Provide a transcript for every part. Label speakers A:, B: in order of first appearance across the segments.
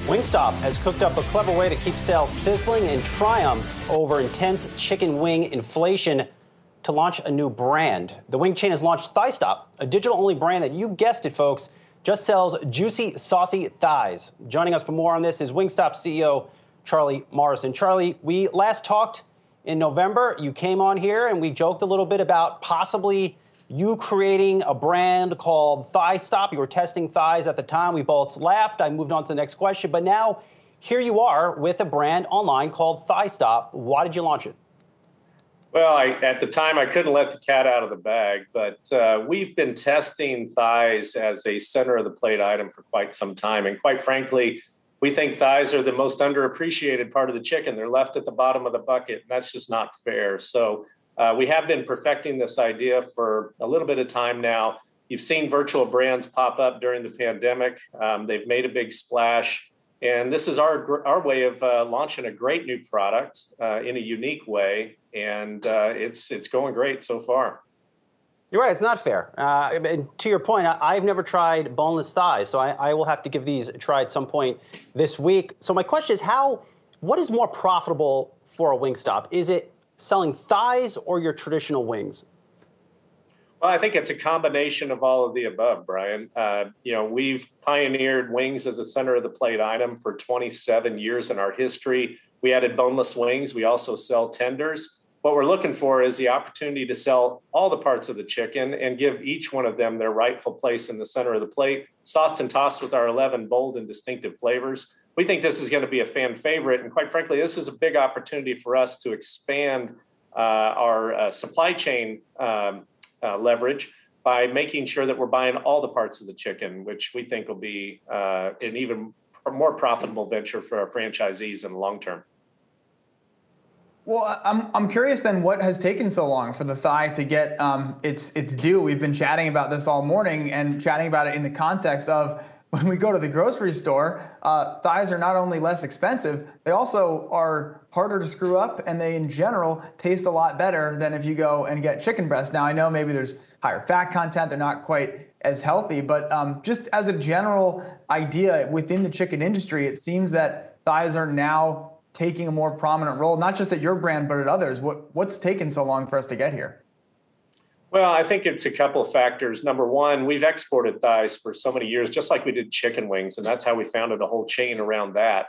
A: Wingstop has cooked up a clever way to keep sales sizzling and triumph over intense chicken wing inflation to launch a new brand. The wing chain has launched Thighstop, a digital-only brand that, you guessed it, folks, just sells juicy, saucy thighs. Joining us for more on this is Wingstop CEO Charlie Morrison. Charlie, we last talked in November. You came on here and we joked a little bit about possibly you creating a brand called Thighstop. You were testing thighs at the time. We both laughed. I moved on to the next question. But now here you are with a brand online called Thighstop. Why did you launch it?
B: Well, at the time, I couldn't let the cat out of the bag, but we've been testing thighs as a center of the plate item for quite some time. And quite frankly, we think thighs are the most underappreciated part of the chicken. They're left at the bottom of the bucket, and that's just not fair. So we have been perfecting this idea for a little bit of time now. You've seen virtual brands pop up during the pandemic. They've made a big splash. And this is our way of launching a great new product in a unique way. And it's going great so far.
A: You're right. It's not fair. And to your point, I've never tried boneless thighs, so I will have to give these a try at some point this week. So my question is, what is more profitable for a Wingstop? Is it selling thighs or your traditional wings?
B: Well, I think it's a combination of all of the above, Brian. We've pioneered wings as a center of the plate item for 27 years in our history. We added boneless wings. We also sell tenders. What we're looking for is the opportunity to sell all the parts of the chicken and give each one of them their rightful place in the center of the plate, sauced and tossed with our 11 bold and distinctive flavors. We think this is going to be a fan favorite. And quite frankly, this is a big opportunity for us to expand our supply chain leverage by making sure that we're buying all the parts of the chicken, which we think will be an even more profitable venture for our franchisees in the long term.
C: Well, I'm curious then, what has taken so long for the thigh to get its due? We've been chatting about this all morning and chatting about it in the context of when we go to the grocery store, thighs are not only less expensive, they also are harder to screw up, and they in general taste a lot better than if you go and get chicken breast. Now, I know maybe there's higher fat content, they're not quite as healthy, but just as a general idea within the chicken industry, it seems that thighs are now taking a more prominent role, not just at your brand, but at others. What's taken so long for us to get here?
B: Well, I think it's a couple of factors. Number one, we've exported thighs for so many years, just like we did chicken wings, and that's how we founded a whole chain around that.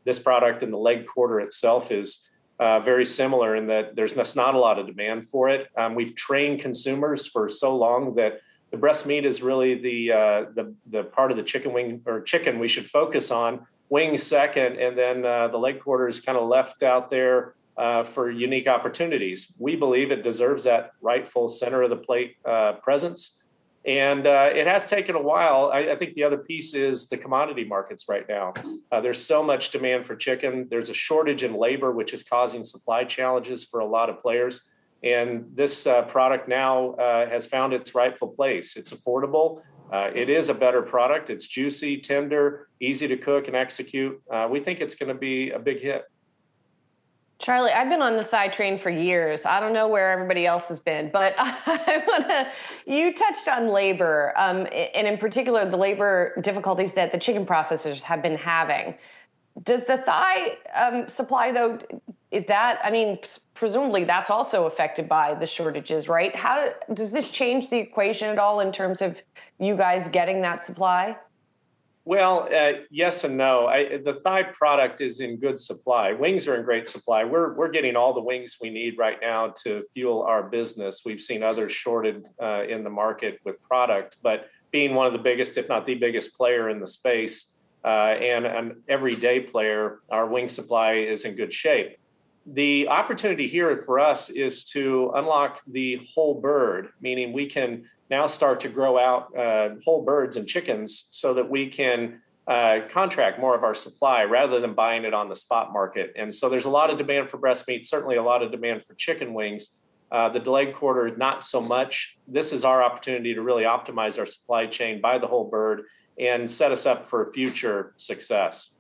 B: This product and the leg quarter itself is very similar in that there's not a lot of demand for it. We've trained consumers for so long that the breast meat is really the part of the chicken wing or chicken we should focus on. Wings second, and then the leg quarter is kind of left out there for unique opportunities. We believe it deserves that rightful center of the plate presence. And it has taken a while. I think the other piece is the commodity markets right now. There's so much demand for chicken. There's a shortage in labor, which is causing supply challenges for a lot of players. And this product now has found its rightful place. It's affordable. It is a better product. It's juicy, tender, easy to cook and execute. We think it's going to be a big hit.
D: Charlie, I've been on the thigh train for years. I don't know where everybody else has been, but you touched on labor, and in particular, the labor difficulties that the chicken processors have been having. Does the thigh supply, though, presumably that's also affected by the shortages, right? How does this change the equation at all in terms of you guys getting that supply?
B: Well, yes and no. The thigh product is in good supply. Wings are in great supply. We're getting all the wings we need right now to fuel our business. We've seen others shorted in the market with product, but being one of the biggest, if not the biggest player in the space and an everyday player, our wing supply is in good shape. The opportunity here for us is to unlock the whole bird, meaning we can now start to grow out whole birds and chickens so that we can contract more of our supply rather than buying it on the spot market. And so there's a lot of demand for breast meat, certainly a lot of demand for chicken wings. The delayed quarter, not so much. This is our opportunity to really optimize our supply chain, buy the whole bird, and set us up for future success.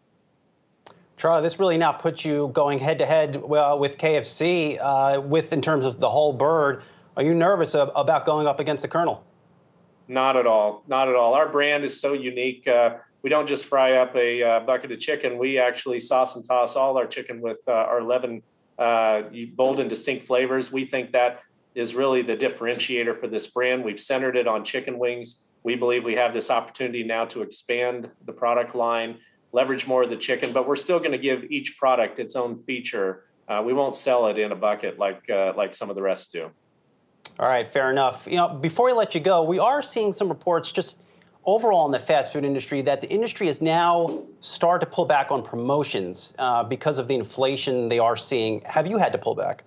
A: Charlie, this really now puts you going head-to-head with KFC in terms of the whole bird. Are you nervous about going up against the Colonel?
B: Not at all. Not at all. Our brand is so unique. we don't just fry up a bucket of chicken. We actually sauce and toss all our chicken with our 11 bold and distinct flavors. We think that is really the differentiator for this brand. We've centered it on chicken wings. We believe we have this opportunity now to expand the product line, leverage more of the chicken, but we're still going to give each product its own feature. We won't sell it in a bucket like some of the rest do.
A: All right, fair enough. Before we let you go, we are seeing some reports just overall in the fast food industry that the industry is now started to pull back on promotions because of the inflation they are seeing. Have you had to pull back?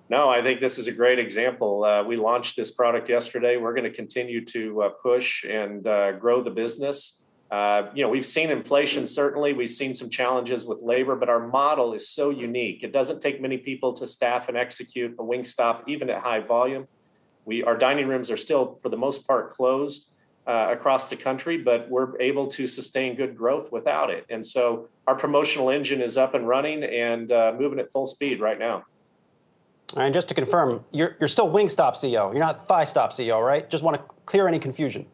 B: No, I think this is a great example. We launched this product yesterday. We're going to continue to push and grow the business. We've seen inflation, certainly. We've seen some challenges with labor, but our model is so unique. It doesn't take many people to staff and execute a Wingstop, even at high volume. Our dining rooms are still, for the most part, closed across the country, but we're able to sustain good growth without it. And so our promotional engine is up and running and moving at full speed right now.
A: And just to confirm, you're still Wingstop CEO. You're not Thighstop CEO, right? Just want to clear any confusion.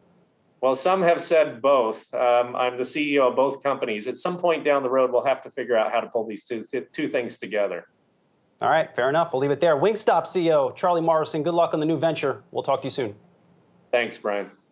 B: Well, some have said both. I'm the CEO of both companies. At some point down the road, we'll have to figure out how to pull these two things together.
A: All right, fair enough. We'll leave it there. Wingstop CEO Charlie Morrison, good luck on the new venture. We'll talk to you soon.
B: Thanks, Brian.